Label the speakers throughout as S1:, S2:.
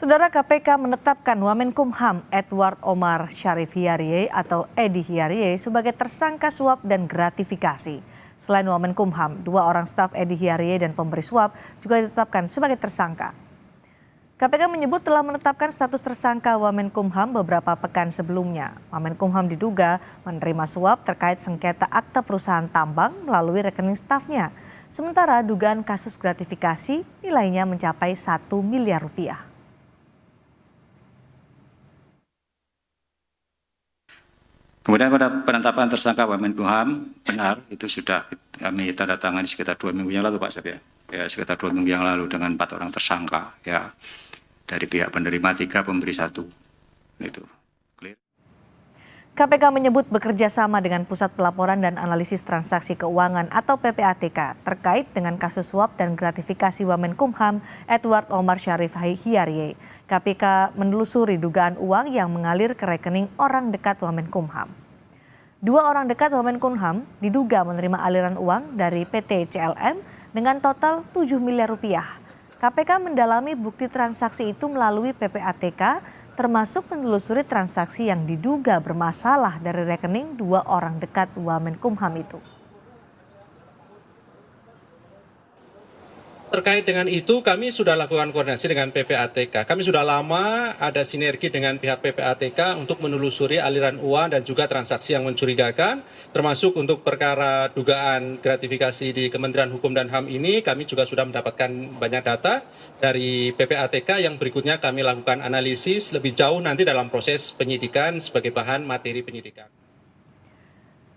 S1: Saudara, KPK menetapkan Wamenkumham Edward Omar Syarif Hiyariye atau Edi Hiyariye sebagai tersangka suap dan gratifikasi. Selain Wamenkumham, 2 orang staf Edi Hiyariye dan pemberi suap juga ditetapkan sebagai tersangka. KPK menyebut telah menetapkan status tersangka Wamenkumham beberapa pekan sebelumnya. Wamenkumham diduga menerima suap terkait sengketa akta perusahaan tambang melalui rekening stafnya. Sementara dugaan kasus gratifikasi nilainya mencapai 1 miliar rupiah.
S2: Kemudian pada penetapan tersangka Wamenkumham, benar itu sudah kami tanda tangani sekitar 2 minggu yang lalu Pak Sep ya, sekitar 2 minggu yang lalu dengan 4 orang tersangka ya, dari pihak penerima 3, pemberi 1 itu.
S1: KPK menyebut bekerja sama dengan Pusat Pelaporan dan Analisis Transaksi Keuangan atau PPATK terkait dengan kasus suap dan gratifikasi Wamenkumham Edward Omar Syarif Hiyariye. KPK menelusuri dugaan uang yang mengalir ke rekening orang dekat Wamenkumham. 2 orang dekat Wamenkumham diduga menerima aliran uang dari PT CLM dengan total 7 miliar rupiah. KPK mendalami bukti transaksi itu melalui PPATK, termasuk menelusuri transaksi yang diduga bermasalah dari rekening 2 orang dekat Wamenkumham itu.
S3: Terkait dengan itu, kami sudah lakukan koordinasi dengan PPATK. Kami sudah lama ada sinergi dengan pihak PPATK untuk menelusuri aliran uang dan juga transaksi yang mencurigakan, termasuk untuk perkara dugaan gratifikasi di Kementerian Hukum dan HAM ini, kami juga sudah mendapatkan banyak data dari PPATK yang berikutnya kami lakukan analisis lebih jauh nanti dalam proses penyidikan sebagai bahan materi penyidikan.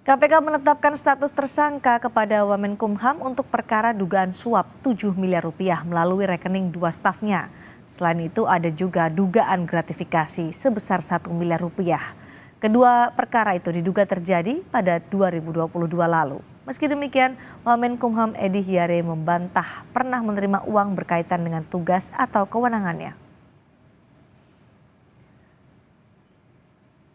S1: KPK menetapkan status tersangka kepada Wamenkumham untuk perkara dugaan suap 7 miliar rupiah melalui rekening 2 stafnya. Selain itu ada juga dugaan gratifikasi sebesar 1 miliar rupiah. Kedua perkara itu diduga terjadi pada 2022 lalu. Meski demikian, Wamenkumham Edi Hiyariye membantah pernah menerima uang berkaitan dengan tugas atau kewenangannya.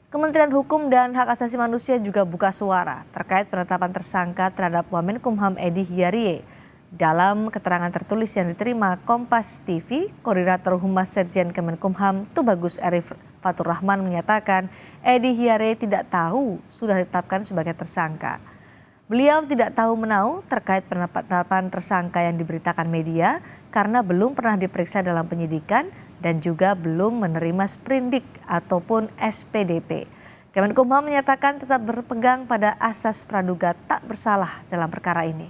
S1: Kementerian Hukum dan Hak Asasi Manusia juga buka suara terkait penetapan tersangka terhadap Wamenkumham Edi Hiyariye. Dalam keterangan tertulis yang diterima Kompas TV, Koordinator Humas Setjen Kemenkumham Tubagus Arif Fatur Rahman menyatakan Edi Hiyariye tidak tahu sudah ditetapkan sebagai tersangka. Beliau tidak tahu menau terkait penetapan tersangka yang diberitakan media karena belum pernah diperiksa dalam penyidikan dan juga belum menerima sprindik ataupun SPDP. Kemenkumham menyatakan tetap berpegang pada asas praduga tak bersalah dalam perkara ini.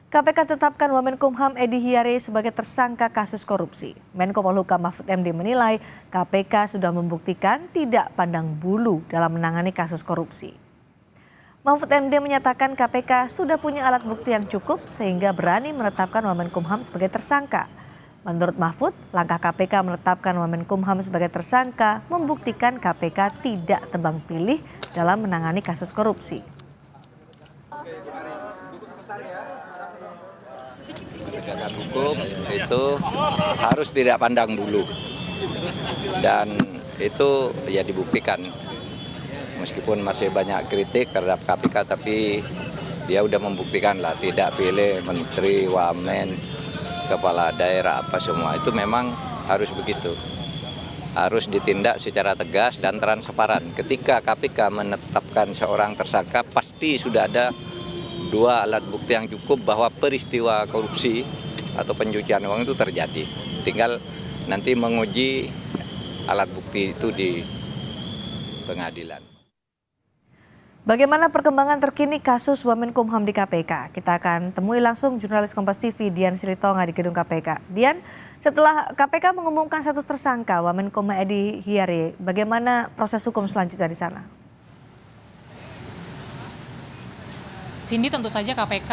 S1: KPK tetapkan Wamenkumham Edi Hiyariye sebagai tersangka kasus korupsi. Menko Polhukam Mahfud MD menilai KPK sudah membuktikan tidak pandang bulu dalam menangani kasus korupsi. Mahfud MD menyatakan KPK sudah punya alat bukti yang cukup sehingga berani menetapkan Wamenkumham sebagai tersangka. Menurut Mahfud, langkah KPK menetapkan Wamenkumham sebagai tersangka membuktikan KPK tidak tebang pilih dalam menangani kasus korupsi.
S4: Penegakan hukum itu harus tidak pandang bulu dan itu ya dibuktikan. Meskipun masih banyak kritik terhadap KPK, tapi dia udah membuktikan lah tidak pilih menteri, wamen, kepala daerah apa semua. Itu memang harus begitu. Harus ditindak secara tegas dan transparan. Ketika KPK menetapkan seorang tersangka, pasti sudah ada 2 alat bukti yang cukup bahwa peristiwa korupsi atau pencucian uang itu terjadi. Tinggal nanti menguji alat bukti itu di pengadilan.
S1: Bagaimana perkembangan terkini kasus Wamenkumham di KPK? Kita akan temui langsung jurnalis Kompas TV Dian Silitonga di gedung KPK. Dian, setelah KPK mengumumkan status tersangka Wamenkumham Edi Hiyariye, bagaimana proses hukum selanjutnya di sana?
S5: Cindy, tentu saja KPK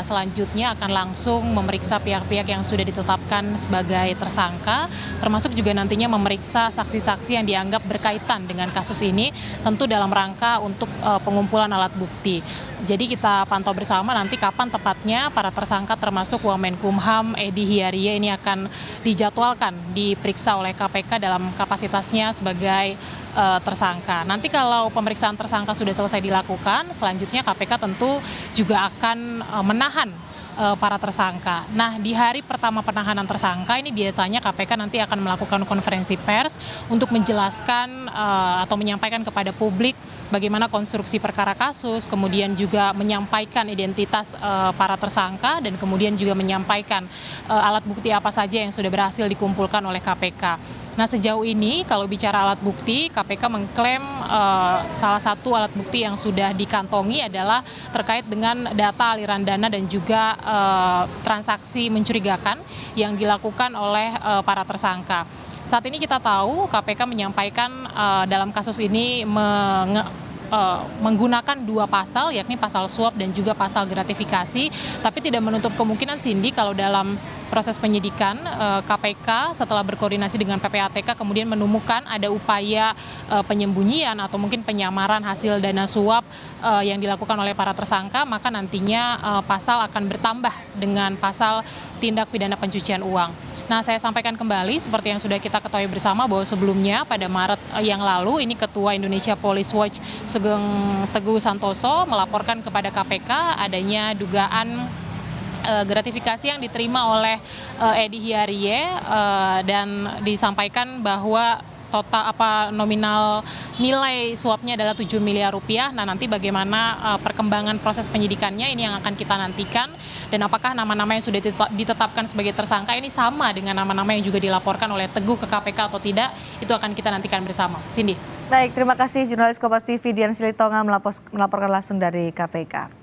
S5: selanjutnya akan langsung memeriksa pihak-pihak yang sudah ditetapkan sebagai tersangka, termasuk juga nantinya memeriksa saksi-saksi yang dianggap berkaitan dengan kasus ini, tentu dalam rangka untuk pengumpulan alat bukti. Jadi kita pantau bersama nanti kapan tepatnya para tersangka termasuk Wamenkumham Edi Hiyariye ini akan dijadwalkan diperiksa oleh KPK dalam kapasitasnya sebagai tersangka. Nanti kalau pemeriksaan tersangka sudah selesai dilakukan, selanjutnya KPK tentu juga akan menahan para tersangka. Nah, di hari pertama penahanan tersangka ini biasanya KPK nanti akan melakukan konferensi pers untuk menjelaskan atau menyampaikan kepada publik bagaimana konstruksi perkara kasus, kemudian juga menyampaikan identitas para tersangka dan kemudian juga menyampaikan alat bukti apa saja yang sudah berhasil dikumpulkan oleh KPK. Nah, sejauh ini kalau bicara alat bukti, KPK mengklaim salah satu alat bukti yang sudah dikantongi adalah terkait dengan data aliran dana dan juga transaksi mencurigakan yang dilakukan oleh para tersangka. Saat ini kita tahu KPK menyampaikan dalam kasus ini menggunakan dua pasal, yakni pasal suap dan juga pasal gratifikasi, tapi tidak menutup kemungkinan, Cindy, kalau dalam proses penyidikan KPK setelah berkoordinasi dengan PPATK kemudian menemukan ada upaya penyembunyian atau mungkin penyamaran hasil dana suap yang dilakukan oleh para tersangka, maka nantinya pasal akan bertambah dengan pasal tindak pidana pencucian uang. Nah, saya sampaikan kembali seperti yang sudah kita ketahui bersama bahwa sebelumnya pada Maret yang lalu ini Ketua Indonesia Police Watch Sugeng Teguh Santoso melaporkan kepada KPK adanya dugaan gratifikasi yang diterima oleh Edi Hiarie dan disampaikan bahwa total nominal nilai suapnya adalah 7 miliar rupiah. Nah, nanti bagaimana perkembangan proses penyidikannya ini yang akan kita nantikan, dan apakah nama-nama yang sudah ditetapkan sebagai tersangka ini sama dengan nama-nama yang juga dilaporkan oleh Teguh ke KPK atau tidak, itu akan kita nantikan bersama. Cindy.
S1: Baik, terima kasih jurnalis Kompas TV Dian Silitonga melaporkan langsung dari KPK.